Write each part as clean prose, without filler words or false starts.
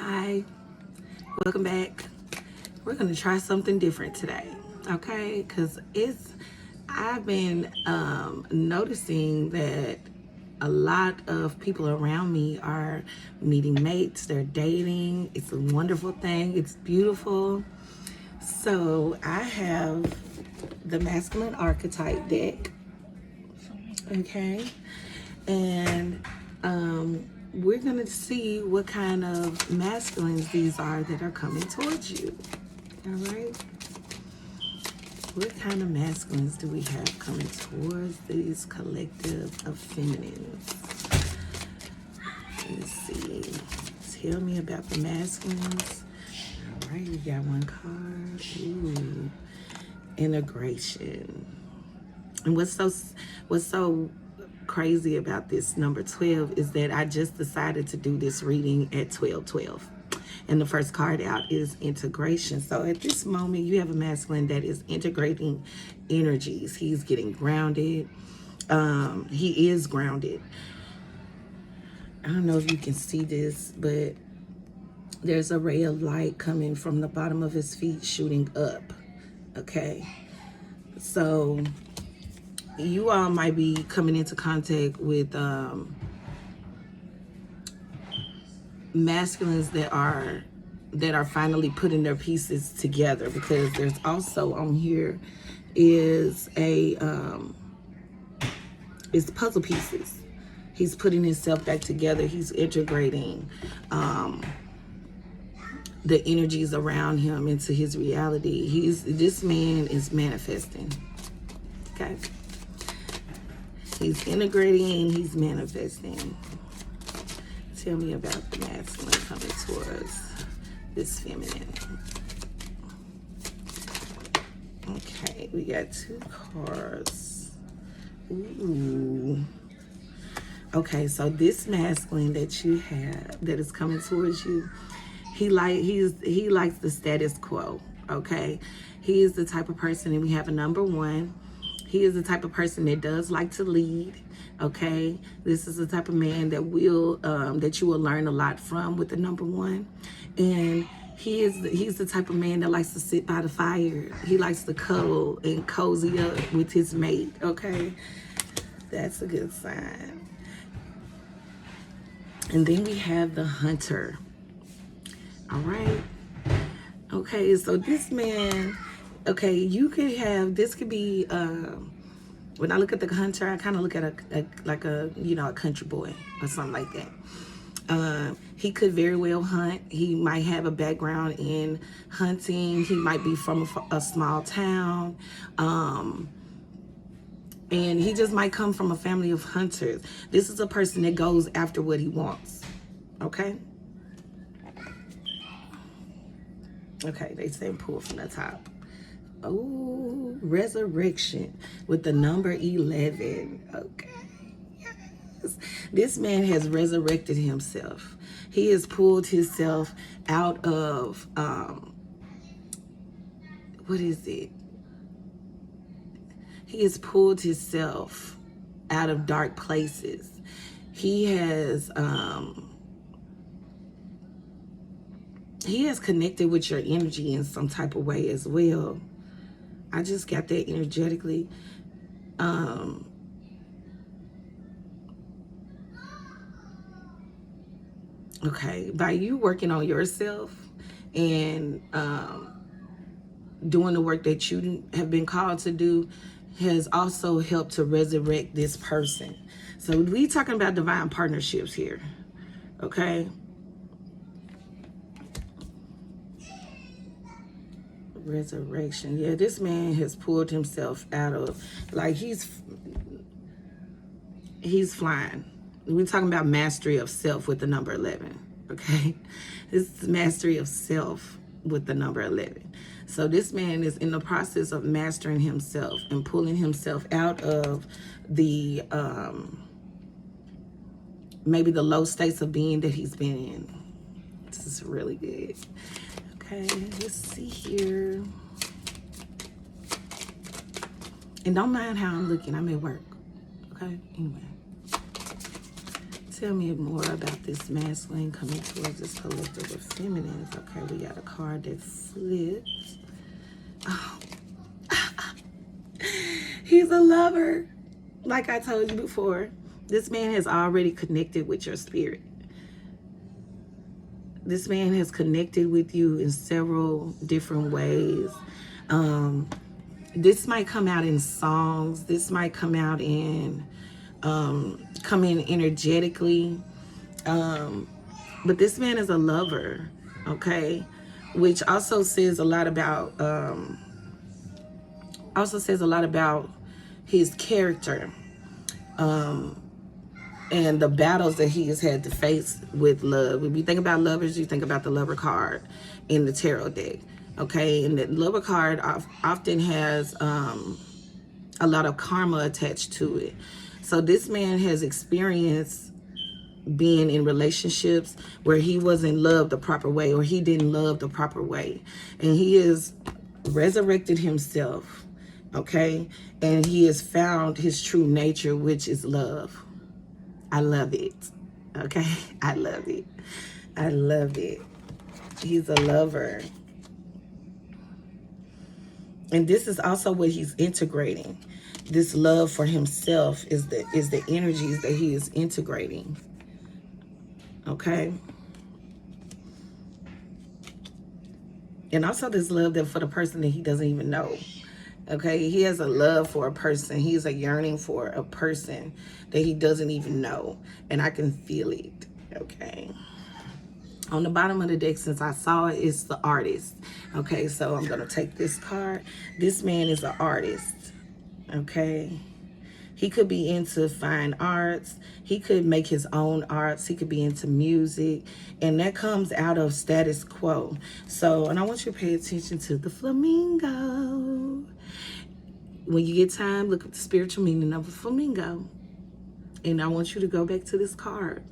Hi, welcome back. We're gonna try something different today, okay? Because I've been noticing that a lot of people around me are meeting mates, they're dating. It's a wonderful thing, it's beautiful. So I have the masculine archetype deck, okay? And we're going to see what kind of masculines these are that are coming towards you. All right? What kind of masculines do we have coming towards these collective of feminines? Let's see. Tell me about the masculines. All right, we got one card. Ooh. Integration. And what's so crazy about this number 12 is that I just decided to do this reading at 12:12, and the first card out is integration. So at this moment you have a masculine that is integrating energies. He's getting grounded. He is grounded. I don't know if you can see this, but there's a ray of light coming from the bottom of his feet shooting up. Okay, so you all might be coming into contact with masculines that are finally putting their pieces together, because there's also on here is is puzzle pieces. He's putting himself back together. He's integrating the energies around him into his reality. This man is manifesting. Okay. He's integrating, he's manifesting. Tell me about the masculine coming towards this feminine. Okay, we got two cards. Ooh. Okay, so this masculine that you have that is coming towards you, he likes the status quo. Okay, he is the type of person, and we have a number 1. He is the type of person that does like to lead. Okay, this is the type of man that that you will learn a lot from with the number 1, and he's the type of man that likes to sit by the fire. He likes to cuddle and cozy up with his mate. Okay, that's a good sign. And then we have the hunter. All right. Okay, so this man. Okay, you could have, this could be, when I look at the hunter, I kind of look at a country boy or something like that. He could very well hunt. He might have a background in hunting. He might be from a small town. And he just might come from a family of hunters. This is a person that goes after what he wants. Okay? Okay, they say pull from the top. Oh, resurrection with the number 11. Okay, yes. This man has resurrected himself. He has pulled himself out of, what is it? He has pulled himself out of dark places. He has connected with your energy in some type of way as well. I just got that energetically. Okay, by you working on yourself and doing the work that you have been called to do has also helped to resurrect this person. So we talking about divine partnerships here. Okay. Resurrection. Yeah, this man has pulled himself out of, like, he's flying. We're talking about mastery of self with the number 11. Okay, this is mastery of self with the number 11. So this man is in the process of mastering himself and pulling himself out of the maybe the low states of being that he's been in. This is really good. Okay, let's see here. And don't mind how I'm looking. I'm at work. Okay, anyway. Tell me more about this masculine coming towards this collective of feminines. Okay, we got a card that flips. Oh. He's a lover. Like I told you before, this man has already connected with your spirit. This man has connected with you in several different ways. This might come out in songs. This might come out in, come in energetically. But this man is a lover, okay? Which also says a lot about, his character, and the battles that he has had to face with love. If you think about lovers, you think about the lover card in the tarot deck, okay? And the lover card often has a lot of karma attached to it. So this man has experienced being in relationships where he wasn't loved the proper way, or he didn't love the proper way. And he has resurrected himself, okay? And he has found his true nature, which is love. I love it, okay? I love it. I love it. He's a lover. And this is also what he's integrating. This love for himself is the energies that he is integrating. Okay? And also this love that for the person that he doesn't even know. Okay? He has a love for a person. He has a yearning for a person that he doesn't even know. And I can feel it. Okay? On the bottom of the deck, since I saw it, it's the artist. Okay, so I'm going to take this card. This man is an artist. Okay? He could be into fine arts. He could make his own arts. He could be into music. And that comes out of status quo. So, and I want you to pay attention to the flamingo. When you get time, look at the spiritual meaning of a flamingo. And I want you to go back to this card.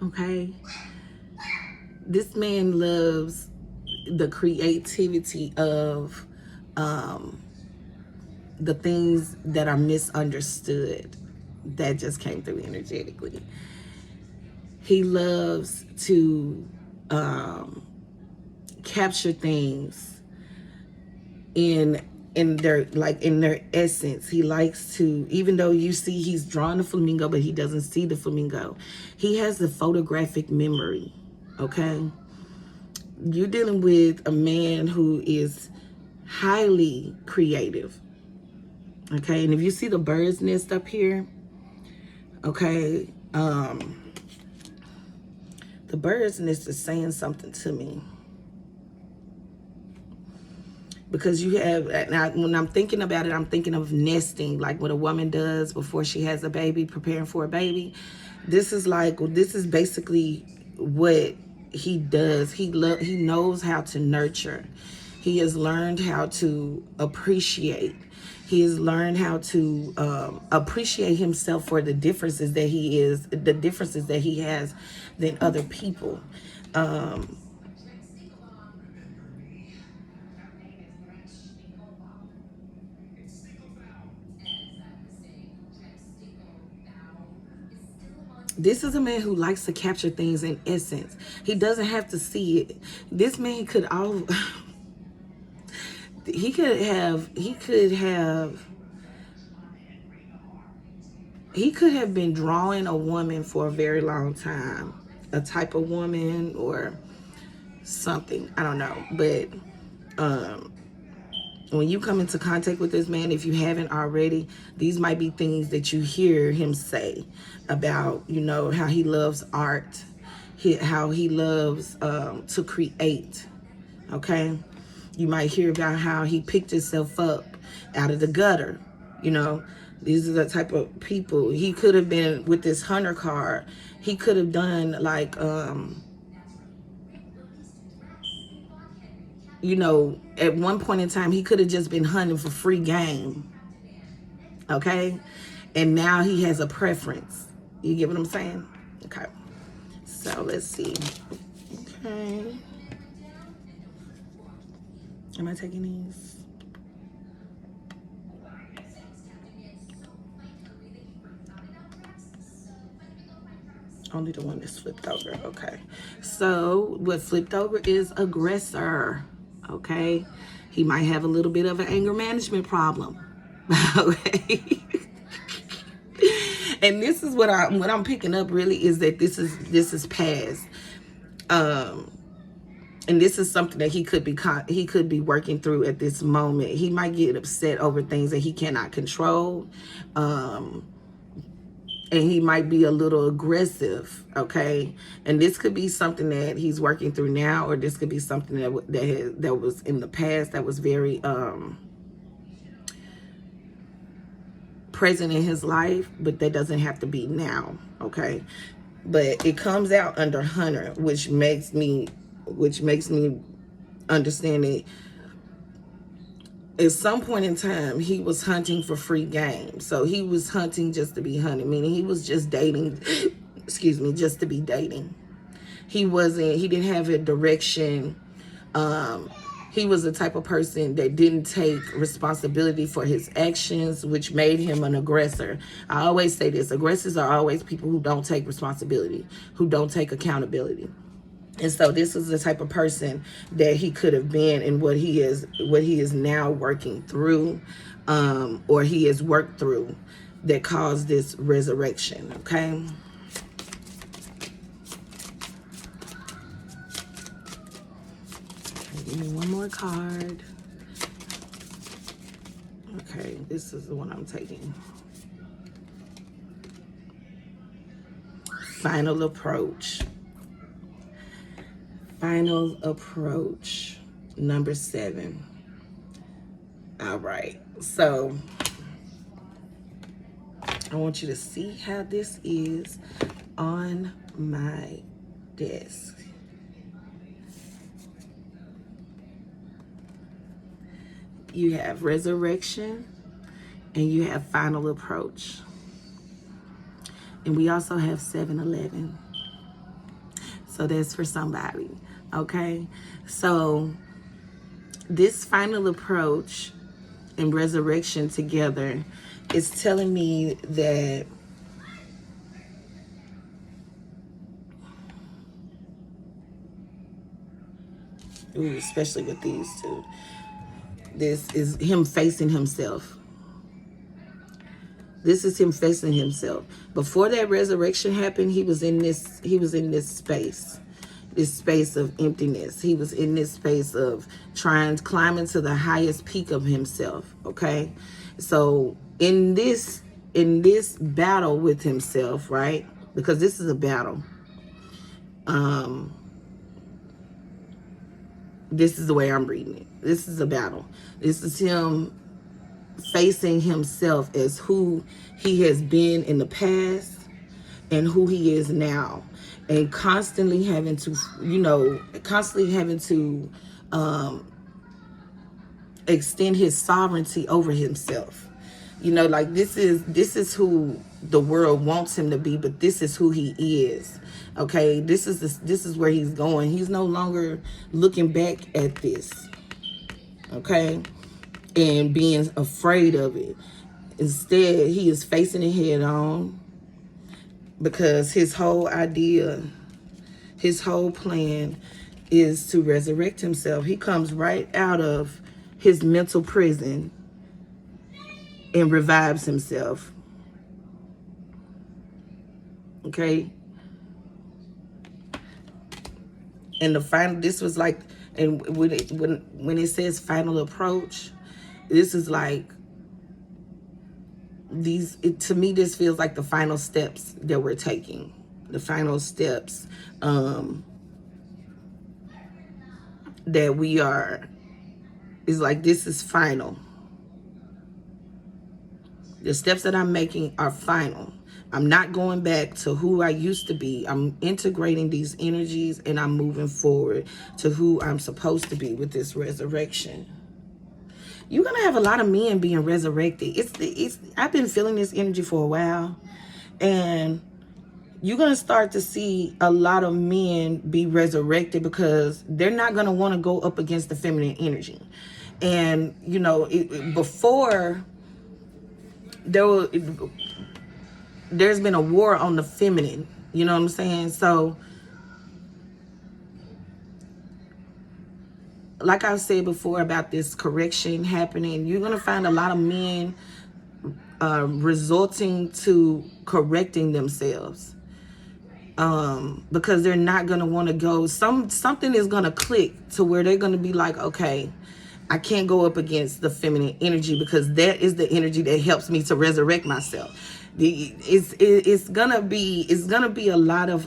Okay? This man loves the creativity of the things that are misunderstood. That just came through energetically. He loves to capture things in their essence. He likes to, even though you see he's drawing a flamingo, but he doesn't see the flamingo. He has the photographic memory. Okay, you're dealing with a man who is highly creative. Okay, and if you see the bird's nest up here, okay, the bird's nest is saying something to me. Because you have, now when I'm thinking about it, I'm thinking of nesting, like what a woman does before she has a baby, preparing for a baby. This is basically what he does. He knows how to nurture. He has learned how to appreciate. He has learned how to appreciate himself for the differences that he has than other people. This is a man who likes to capture things in essence. He doesn't have to see it. This man could have been drawing a woman for a very long time, a type of woman or something. I don't know, but when you come into contact with this man, if you haven't already, these might be things that you hear him say about, how he loves art, how he loves to create. Okay, you might hear about how he picked himself up out of the gutter. These are the type of people. He could have been with this hunter card. He could have done like at one point in time, he could have just been hunting for free game. Okay? And now he has a preference. You get what I'm saying? Okay. So let's see. Okay. Am I taking these? Only the one that's flipped over. Okay. So what flipped over is aggressor. Okay. He might have a little bit of an anger management problem. Okay. And this is what I'm picking up really is that this is past. And this is something that he could be working through at this moment. He might get upset over things that he cannot control. And he might be a little aggressive, okay? And this could be something that he's working through now, or this could be something that was in the past that was very present in his life, but that doesn't have to be now, okay? But it comes out under Hunter, which makes me understand that at some point in time, he was hunting for free game. So he was hunting just to be hunting, meaning he was just dating, excuse me, just to be dating. He didn't have a direction. He was the type of person that didn't take responsibility for his actions, which made him an aggressor. I always say this, aggressors are always people who don't take responsibility, who don't take accountability. And so this is the type of person that he could have been, and what he is now working through, or he has worked through, that caused this resurrection, okay? Give me one more card. Okay, this is the one I'm taking. Final approach. Final approach, number 7. All right, so I want you to see how this is on my desk. You have resurrection and you have final approach. And we also have 7-11. So that's for somebody, okay? So this final approach and resurrection together is telling me that especially with these two, this is him facing himself. This is him facing himself. Before that resurrection happened, he was in this space of emptiness. He was in this space of climbing to the highest peak of himself, okay? So in this battle with himself, right? Because this is a battle. This is the way I'm reading it. This is a battle. This is him facing himself as who he has been in the past and who he is now, and constantly having to extend his sovereignty over himself. Like this is who the world wants him to be, but this is who he is. Okay, this is where he's going. He's no longer looking back at this, okay, and being afraid of it. Instead, he is facing it head on, because his whole idea, his whole plan is to resurrect himself. He comes right out of his mental prison and revives himself. Okay? And this was like, and when it says final approach, this is like to me, this feels like the final steps that we're taking. The final steps that we are, is like, this is final. The steps that I'm making are final. I'm not going back to who I used to be. I'm integrating these energies and I'm moving forward to who I'm supposed to be with this resurrection. You're going to have a lot of men being resurrected. I've been feeling this energy for a while. And you're going to start to see a lot of men be resurrected, because they're not going to want to go up against the feminine energy. And, before, there's been a war on the feminine. You know what I'm saying? So, like I said before about this correction happening, you're going to find a lot of men resulting to correcting themselves, because they're not going to want to go. Something is going to click to where they're going to be like, okay, I can't go up against the feminine energy because that is the energy that helps me to resurrect myself. It's gonna be a lot of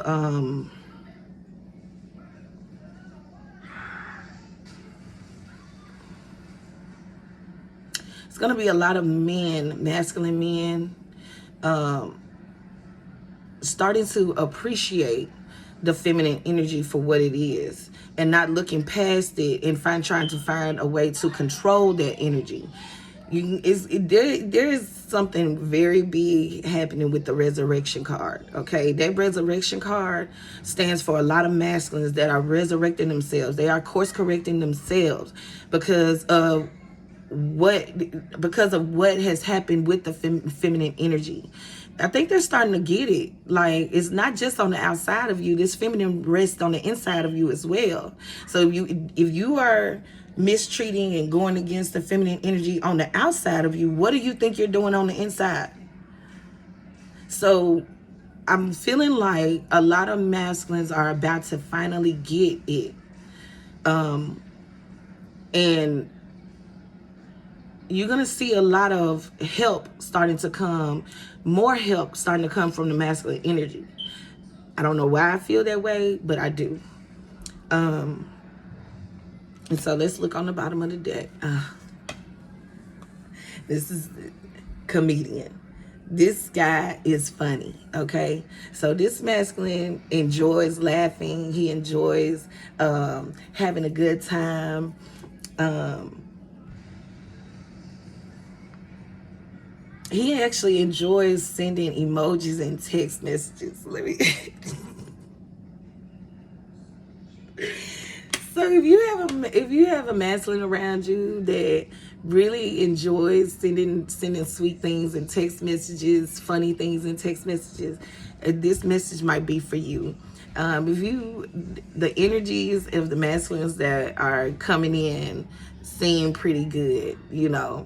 it's gonna be a lot of men, masculine men, starting to appreciate the feminine energy for what it is and not looking past it and trying to find a way to control that energy. There is something very big happening with the resurrection card. Okay, that resurrection card stands for a lot of masculines that are resurrecting themselves. They are course correcting themselves because of what has happened with the feminine energy. I think they're starting to get it. Like, it's not just on the outside of you. This feminine rests on the inside of you as well. So if you are mistreating and going against the feminine energy on the outside of you, what do you think you're doing on the inside? So I'm feeling like a lot of masculines are about to finally get it. And you're going to see a lot of help starting to come, more help starting to come from the masculine energy. I don't know why I feel that way, but I do. And so let's look on the bottom of the deck. This is comedian. This guy is funny, okay? So this masculine enjoys laughing. He enjoys having a good time. He actually enjoys sending emojis and text messages. Let me. So if you have a masculine around you that really enjoys sending sweet things and text messages, funny things and text messages, this message might be for you. The energies of the masculines that are coming in seem pretty good, you know.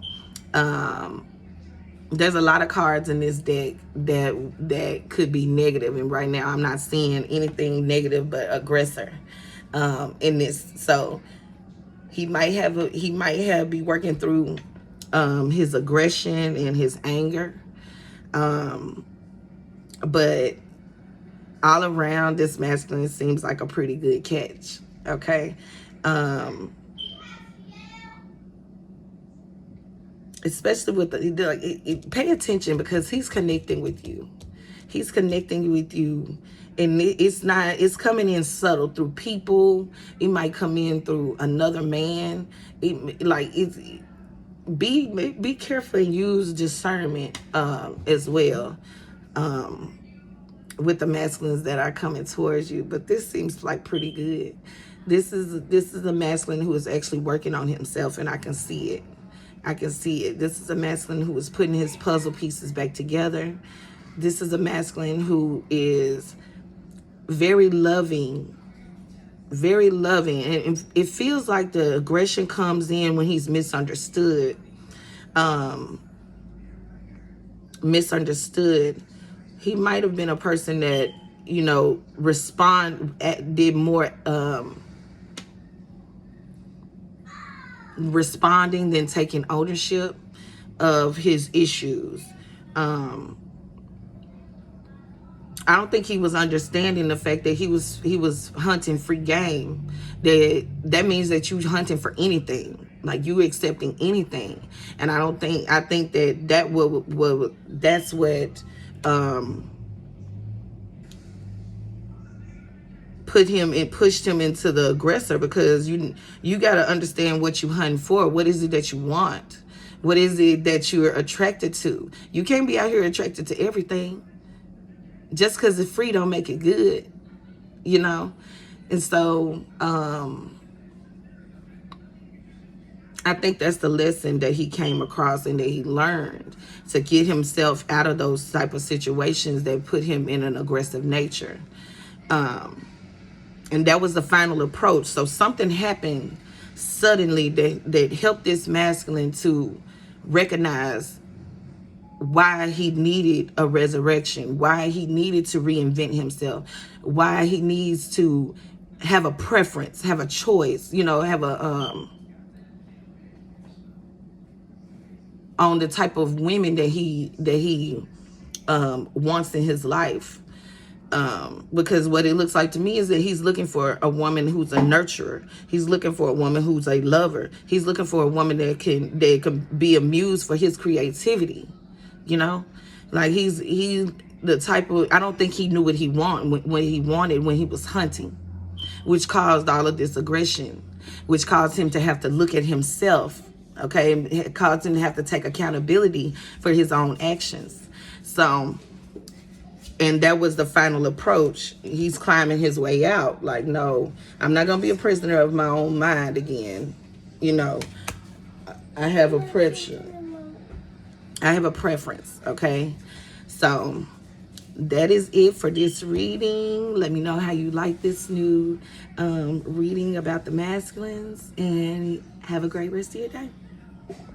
There's a lot of cards in this deck that could be negative, and right now I'm not seeing anything negative but aggressor in this. So he might be working through his aggression and his anger, but all around this masculine seems like a pretty good catch. Okay. Especially with pay attention because he's connecting with you. He's connecting with you, and it's coming in subtle through people. It might come in through another man. Be careful and use discernment as well with the masculines that are coming towards you. But this seems like pretty good. This is a masculine who is actually working on himself, and I can see it. This is a masculine who is putting his puzzle pieces back together. This is a masculine who is very loving, and it feels like the aggression comes in when he's misunderstood. He might have been a person that, you know, did more responding than taking ownership of his issues. I don't think he was understanding the fact that he was hunting free game. That means that you hunting for anything, like you accepting anything. And I think that's what pushed him into the aggressor, because you got to understand what you hunting for. What is it that you want? What is it that you're attracted to? You can't be out here attracted to everything. Just because it's free don't make it good, you know? And so I think that's the lesson that he came across and that he learned to get himself out of those type of situations that put him in an aggressive nature. And that was the final approach. So something happened suddenly that helped this masculine to recognize why he needed a resurrection, why he needed to reinvent himself, why he needs to have a preference, have a choice, have a on the type of women that he wants in his life. Because what it looks like to me is that he's looking for a woman who's a nurturer. He's looking for a woman who's a lover. He's looking for a woman that can be a muse for his creativity. Like he's the type of, I don't think he knew what he wanted when he was hunting, which caused all of this aggression, which caused him to have to look at himself. Okay, it caused him to have to take accountability for his own actions. So, and that was the final approach. He's climbing his way out. Like, no, I'm not going to be a prisoner of my own mind again. I have a preference, okay? So, that is it for this reading. Let me know how you like this new reading about the masculines. And have a great rest of your day.